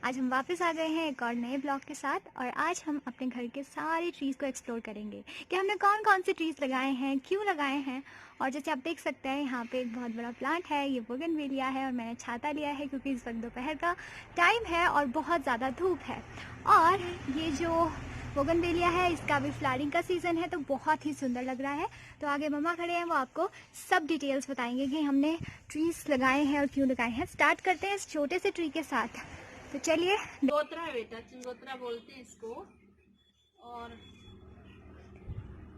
आज हम वापस आ गए हैं एक और नए ब्लॉग के साथ और आज हम अपने घर के सारे ट्रीज़ को एक्सप्लोर करेंगे कि हमने कौन कौन से ट्रीज़ लगाए हैं, क्यों लगाए हैं। और जैसे आप देख सकते हैं यहाँ पे एक बहुत बड़ा प्लांट है, ये बोगनवेलिया है और मैंने छाता लिया है क्योंकि इस वक्त दोपहर का टाइम है और बहुत ज़्यादा धूप है। और ये जो बोगनवेलिया है इसका भी फ्लावरिंग का सीज़न है तो बहुत ही सुंदर लग रहा है। तो आगे मम्मा खड़े हैं, वो आपको सब डिटेल्स बताएंगे कि हमने ट्रीज़ लगाए हैं और क्यों लगाए हैं। स्टार्ट करते हैं इस छोटे से ट्री के साथ। तो चलिए। चिंगोत्रा है बेटा, चिंगोत्रा बोलते हैं इसको और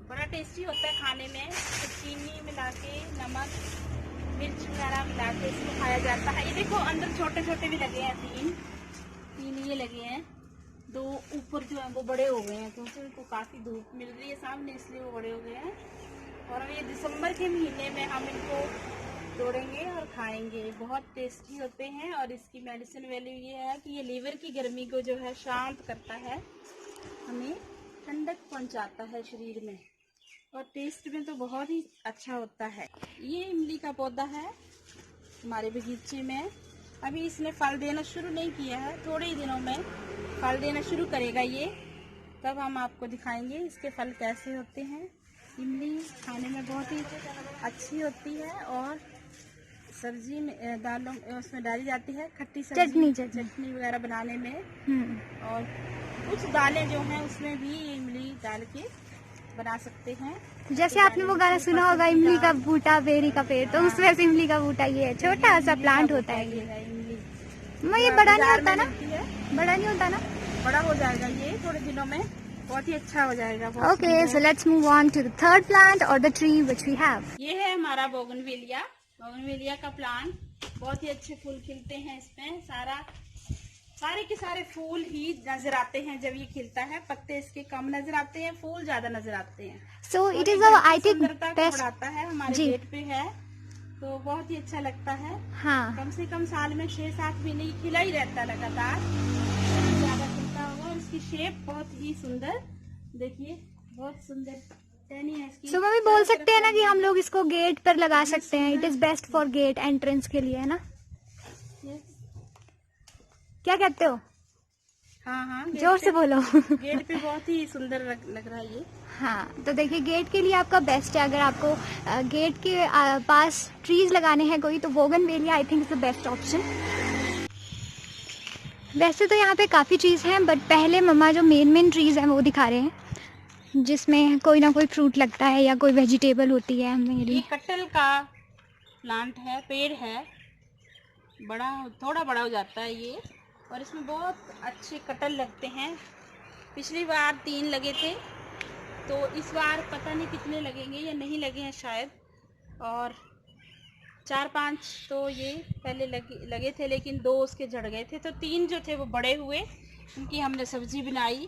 बड़ा टेस्टी होता है खाने में। तो चीनी मिला के, नमक मिर्च वगैरह मिला के इसको खाया जाता है। ये देखो अंदर छोटे छोटे भी लगे हैं, तीन ये लगे हैं। दो ऊपर जो है वो बड़े हो गए हैं क्योंकि उनको काफ़ी धूप मिल रही है सामने, इसलिए वो बड़े हो गए हैं। और ये दिसंबर के महीने में हम इनको तोड़ेंगे और खाएंगे। बहुत टेस्टी होते हैं और इसकी मेडिसिन वैल्यू ये है कि ये लीवर की गर्मी को जो है शांत करता है, हमें ठंडक पहुंचाता है शरीर में और टेस्ट में तो बहुत ही अच्छा होता है। ये इमली का पौधा है हमारे बगीचे में। अभी इसने फल देना शुरू नहीं किया है, थोड़े ही दिनों में फल देना शुरू करेगा ये, तब हम आपको दिखाएंगे इसके फल कैसे होते हैं। इमली खाने में बहुत ही अच्छी होती है और सब्जी में दालों उसमें डाली जाती है, खट्टी सब्जी चटनी वगैरह बनाने में। और कुछ दालें जो हैं उसमें भी इमली डाल के बना सकते हैं। जैसे आपने वो गाना सुना होगा, इमली का बूटा बेरी का पेड़, तो उसमें से इमली का बूटा ये है, छोटा सा प्लांट होता है ये। ये बड़ा नहीं होता ना? बड़ा नहीं होता ना? बड़ा हो जाएगा ये थोड़े दिनों में, बहुत ही अच्छा हो जाएगा। Okay, so let's move on to the third plant और the tree which we have. ये है हमारा बोगनवेलिया का प्लांट। बहुत ही अच्छे फूल खिलते हैं इसमें। सारे के सारे फूल ही नजर आते हैं जब ये खिलता है। पत्ते इसके कम नजर आते हैं, फूल ज्यादा नजर आते हैं। So it is I think best बढ़ाता है, हमारे गेट पे है तो बहुत ही अच्छा लगता है। हाँ, कम से कम साल में 6-7 महीने खिला ही रहता है लगातार, ज्यादा खिलता होगा। और इसकी शेप बहुत ही सुंदर, देखिए बहुत सुंदर टहनी है इसकी। सो मम्मी बोल सकते हैं ना कि हम लोग इसको गेट पर लगा सकते हैं। It is best for GATE entrance के लिए, है ना? क्या कहते हो? हाँ, जोर से बोलो। गेट पे बहुत ही सुंदर लग रहा है ये। हाँ, तो देखिए गेट के लिए आपका बेस्ट है। अगर आपको गेट के पास ट्रीज लगाने हैं कोई, तो bougainvillea I think is the best option. वैसे तो यहाँ पे काफ़ी ट्रीज हैं, बट पहले मम्मा जो मेन ट्रीज हैं वो दिखा रहे हैं जिसमें कोई ना कोई फ्रूट लगता है या कोई वेजिटेबल होती है मेरी। ये कटहल का प्लांट है, पेड़ है, थोड़ा बड़ा हो जाता है ये और इसमें बहुत अच्छे कटहल लगते हैं। पिछली बार 3 लगे थे, तो इस बार पता नहीं कितने लगेंगे या नहीं लगे हैं शायद। और 4-5 तो ये पहले लगे थे, लेकिन 2 उसके झड़ गए थे, तो 3 जो थे वो बड़े हुए, उनकी हमने सब्जी बनाई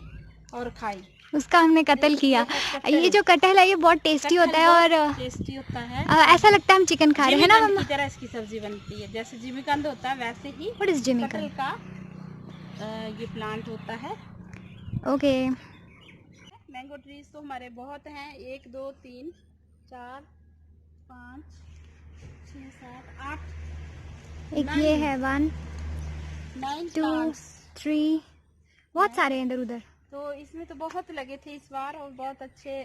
और खाई। उसका हमने कत्ल किया। ये जो कटहल है ये बहुत टेस्टी होता है और टेस्टी होता है। ऐसा लगता है हम चिकन खा रहे हैं ना मम्मा? की तरह इसकी सब्जी बनती है, जैसे जिमीकंद होता है वैसे ही व्हाट इज जिमीकंद का ये प्लांट होता है। ओके। मैंगो ट्रीज तो हमारे बहुत हैं, 1 2 3 4 5 6 7 8 एक ये है 1 9 2 3, बहुत सारे हैं इधर उधर। तो इसमें तो बहुत लगे थे इस बार और बहुत अच्छे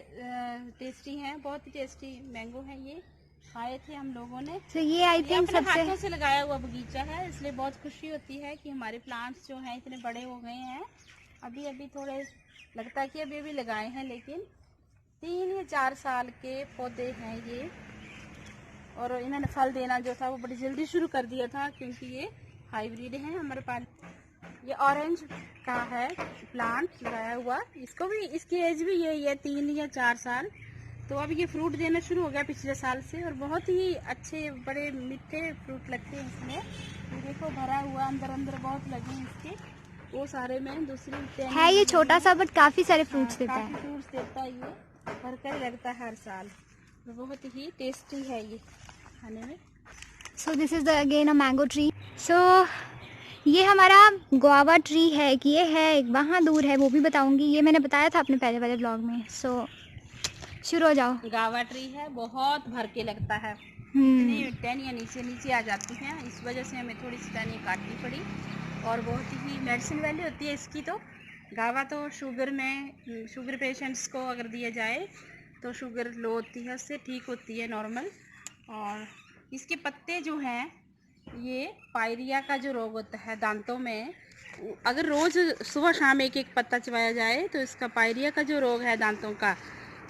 टेस्टी हैं, बहुत ही टेस्टी मैंगो हैं। ये खाए थे हम लोगों ने। तो ये आई थिंक अपने सबसे हाथों से लगाया हुआ बगीचा है, इसलिए बहुत खुशी होती है कि हमारे प्लांट्स जो हैं इतने बड़े हो गए हैं। अभी थोड़े लगता है कि अभी लगाए हैं, लेकिन 3 या 4 साल के पौधे हैं ये। और इन्होंने फल देना जो था वो बड़ी जल्दी शुरू कर दिया था क्योंकि ये हाइब्रिड है हमारे पास। ये ऑरेंज का है प्लांट लगाया हुआ, इसको भी इसकी एज भी यही है 3 या 4 साल। तो अब ये फ्रूट देना शुरू हो गया पिछले साल से और बहुत ही अच्छे बड़े मीठे फ्रूट लगते हैं इसमें। ये देखो भरा हुआ, अंदर बहुत लगे हैं इसके, वो सारे में दूसरी है। ये छोटा सा बट काफी सारे फ्रूट्स देता है। फ्रूट्स देता है ये, भरकर लगता है हर साल, तो बहुत ही टेस्टी है ये खाने में। So this is again a mango tree. So ये हमारा गुआवा ट्री है कि ये है एक वहाँ दूर है, वो भी बताऊंगी। ये मैंने बताया था अपने पहले वाले ब्लॉग में। सो शुरू हो जाओ। गावा ट्री है, बहुत भर के लगता है। टहनियाँ नीचे आ जाती हैं, इस वजह से हमें थोड़ी सी टहनियाँ काटनी पड़ी। और बहुत ही मेडिसिन वैल्यू होती है इसकी। तो गावा तो शुगर पेशेंट्स को अगर दिया जाए तो शुगर लो होती है, उससे ठीक होती है नॉर्मल। और इसके पत्ते जो हैं, ये पायरिया का जो रोग होता है दांतों में, अगर रोज़ सुबह शाम एक एक पत्ता चबाया जाए तो इसका पायरिया का जो रोग है दांतों का,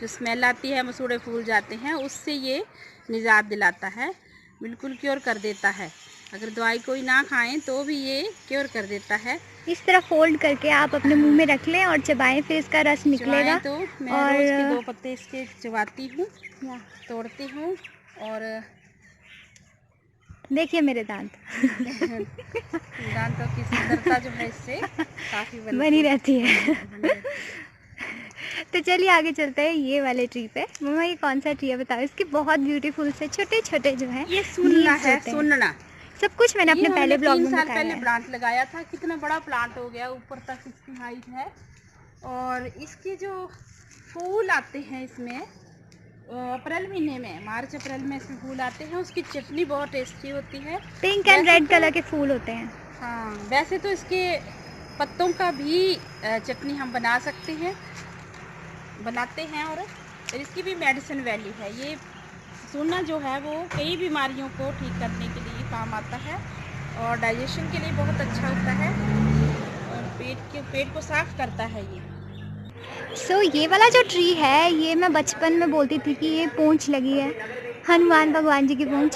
जो स्मेल आती है, मसूड़े फूल जाते हैं, उससे ये निजात दिलाता है, बिल्कुल क्योर कर देता है। अगर दवाई कोई ना खाएं तो भी ये क्योर कर देता है। इस तरह फोल्ड करके आप अपने मुंह में रख लें और चबाएं, फिर इसका रस निकलेगा। तो मैं और रोज़ के 2 पत्ते इसके चबाती हूँ, तोड़ती हूँ। और देखिए मेरे दांत दांतों की सुंदरता जो है इससे काफ़ी बनी रहती है। तो चलिए आगे चलते हैं ये वाले ट्री पे। मम्मा ये कौन सा ट्री है बताओ? इसके बहुत ब्यूटीफुल से छोटे छोटे जो है ये सुनना है, सुनना सब कुछ मैंने अपने पहले ब्लॉग में 3 साल बताया पहले है। प्लांट लगाया था, कितना बड़ा प्लांट हो गया, ऊपर तक इसकी हाइट है। और इसके जो फूल आते हैं इसमें अप्रैल महीने में, मार्च अप्रैल में इसमें फूल आते हैं। उसकी चटनी बहुत टेस्टी होती है। पिंक एंड रेड कलर के फूल होते हैं। हाँ, वैसे तो इसके पत्तों का भी चटनी हम बना सकते हैं, बनाते हैं। और इसकी भी मेडिसिन वैल्यू है। ये सुनना जो है वो कई बीमारियों को ठीक करने के लिए काम आता है और डाइजेशन के लिए बहुत अच्छा होता है और पेट को साफ करता है ये। ये वाला जो ट्री है, ये मैं बचपन में बोलती थी कि ये पूंछ लगी है, हनुमान भगवान जी की पूंछ।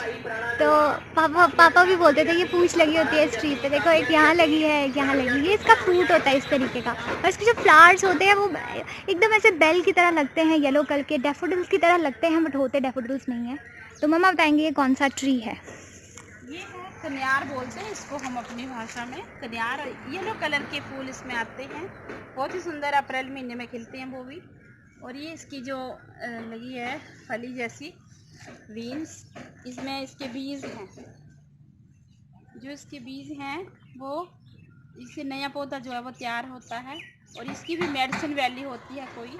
तो पापा भी बोलते थे ये पूंछ लगी होती है इस ट्री पे, देखो एक यहाँ लगी है, एक यहाँ लगी है। ये इसका फ्रूट होता है इस तरीके का, और इसके जो फ्लावर्स होते हैं वो एकदम ऐसे बेल की तरह लगते हैं, येलो कलर के, डैफोडिल्स की तरह लगते हैं, बट होते डैफोडिल्स नहीं है। तो मम्मा बताएंगे ये कौन सा ट्री है? ये है कन्यार बोलते हैं इसको हम अपनी भाषा में। कन्यार, येलो कलर के फूल इसमें आते हैं, बहुत ही सुंदर, अप्रैल महीने में खिलते हैं वो भी। और ये इसकी जो लगी है फली जैसी बीन्स, इसमें इसके बीज हैं। जो इसके बीज हैं वो, इससे नया पौधा जो है वो तैयार होता है और इसकी भी मेडिसिन वैल्यू होती है कोई।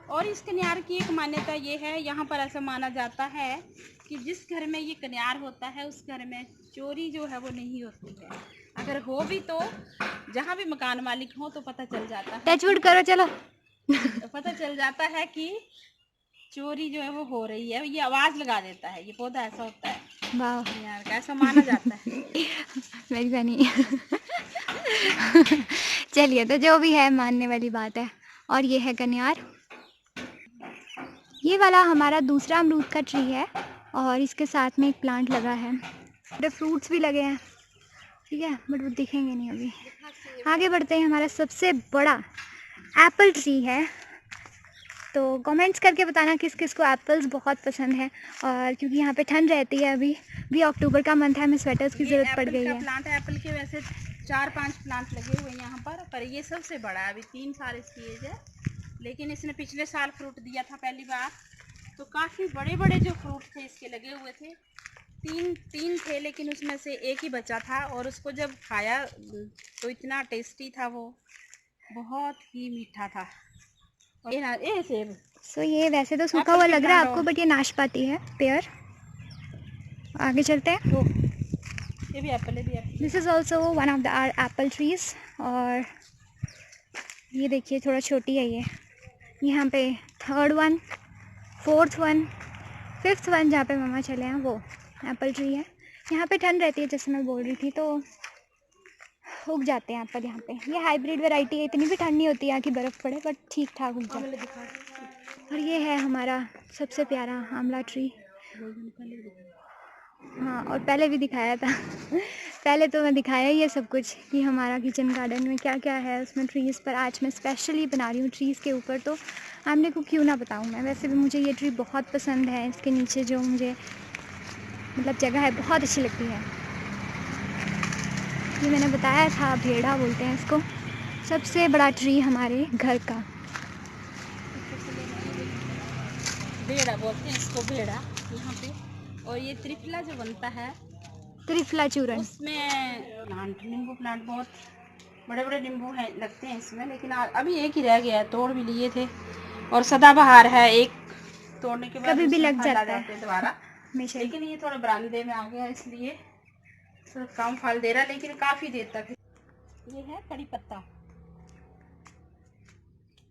और इस कन्यार की एक मान्यता ये है, यहाँ पर ऐसा माना जाता है कि जिस घर में ये कन्यार होता है उस घर में चोरी जो है वो नहीं होती है। अगर हो भी तो जहाँ भी मकान मालिक हो तो पता चल जाता है, टचवुड करो चलो, पता चल जाता है कि चोरी जो है वो हो रही है। ये आवाज़ लगा देता है, ये पौधा ऐसा होता है वाह कन्यार का, ऐसा माना जाता है। मेरी बनी चलिए, तो जो भी है मानने वाली बात है। और ये है कन्यार। ये वाला हमारा दूसरा अमरूद का ट्री है और इसके साथ में एक प्लांट लगा है, तो फ्रूट्स भी लगे हैं, ठीक है, बट वो दिखेंगे नहीं अभी। आगे बढ़ते हैं। हमारा सबसे बड़ा एप्पल ट्री है। तो कमेंट्स करके बताना किस किस को एप्पल्स बहुत पसंद है। और क्योंकि यहाँ पे ठंड रहती है, अभी भी अक्टूबर का मंथ है, हमें स्वेटर्स की ज़रूरत पड़ गई है। प्लांट है एप्पल के, वैसे 4-5 प्लांट लगे हुए हैं यहाँ पर ये सबसे बड़ा है। अभी 3 साल इसकी एज है, लेकिन इसने पिछले साल फ्रूट दिया था पहली बार। तो काफ़ी बड़े बड़े जो फ्रूट थे इसके लगे हुए थे, तीन थे, लेकिन उसमें से एक ही बचा था। और उसको जब खाया तो इतना टेस्टी था वो, बहुत ही मीठा था। और ये सेब, ये वैसे तो सूखा हुआ लग रहा है आपको, बट ये नाशपाती है, पेयर। आगे चलते हैं। ये भी एप्पल है, this is also one of the are apple trees. और ये देखिए थोड़ा छोटी है ये, यहाँ पे 3rd one, 4th one, 5th one जहाँ पे मामा चले हैं वो एप्पल ट्री है। यहाँ पे ठंड रहती है जैसे मैं बोल रही थी, तो उग जाते हैं एप्पल यहाँ पे। ये हाइब्रिड वैरायटी है, इतनी भी ठंड नहीं होती यहाँ की बर्फ़ पड़े, बट ठीक ठाक उग जाते हैं। और ये है हमारा सबसे प्यारा आंवला ट्री। हाँ, और पहले भी दिखाया था पहले तो मैं दिखाया ही है सब कुछ कि हमारा किचन गार्डन में क्या क्या है उसमें ट्रीज़ पर। आज मैं स्पेशली बना रही हूँ ट्रीज़ के ऊपर, तो आपने को क्यों ना बताऊँ मैं। वैसे भी मुझे ये ट्री बहुत पसंद है, इसके नीचे जो मुझे मतलब जगह है बहुत अच्छी लगती है। ये मैंने बताया था, भेड़ा बोलते हैं इसको, सबसे बड़ा ट्री हमारे घर का। भेड़ा बोलते हैं इसको, भेड़ा यहाँ पे। और ये त्रिफला जो बनता है, त्रिफला चूरन, उसमें नींबू प्लांट बहुत बड़े बड़े नींबू हैं लगते हैं इसमें, लेकिन अभी एक ही रह गया है, तोड़ भी लिए थे। और सदाबहार है, एक तोड़ने के बाद कभी भी लग जाता है दोबारा, लेकिन ये थोड़ा बरामदे में आ गया इसलिए थोड़ा कम फल दे रहा है, लेकिन काफ़ी देर तक। ये है कड़ी पत्ता।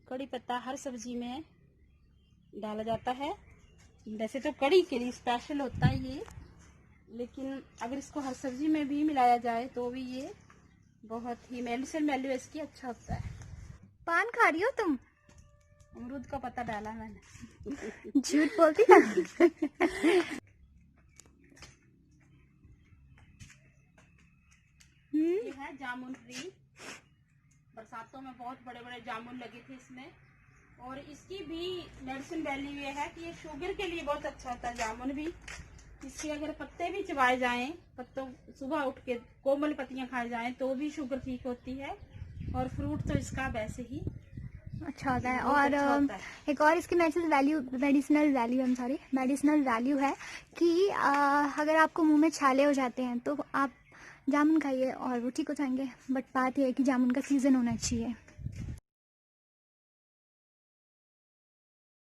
कड़ी पत्ता हर सब्जी में डाला जाता है। वैसे तो कड़ी के लिए स्पेशल होता है ये, लेकिन अगर इसको हर सब्जी में भी मिलाया जाए तो भी ये बहुत ही मेडिसिन वैल्यू इसकी अच्छा होता है। पान खा रही हो तुम? अमरूद का पत्ता डाला मैंने। झूठ बोलती है। ये है जामुन ट्री। बरसातों में बहुत बड़े बड़े जामुन लगे थे इसमें, और इसकी भी मेडिसिन वैल्यू ये है कि ये शुगर के लिए बहुत अच्छा होता है जामुन भी। इसके अगर पत्ते भी चबाए जाएं, पत्तों सुबह उठ के कोमल पत्तियां खाई जाएं तो भी शुगर ठीक होती है। और फ्रूट तो इसका वैसे ही अच्छा होता है। बहुत और अच्छा होता है। एक और इसकी मेडिसिनल वैल्यू है कि अगर आपको मुंह में छाले हो जाते हैं तो आप जामुन खाइए और वो ठीक हो जाएंगे। बट बात यह है कि जामुन का सीजन होना चाहिए।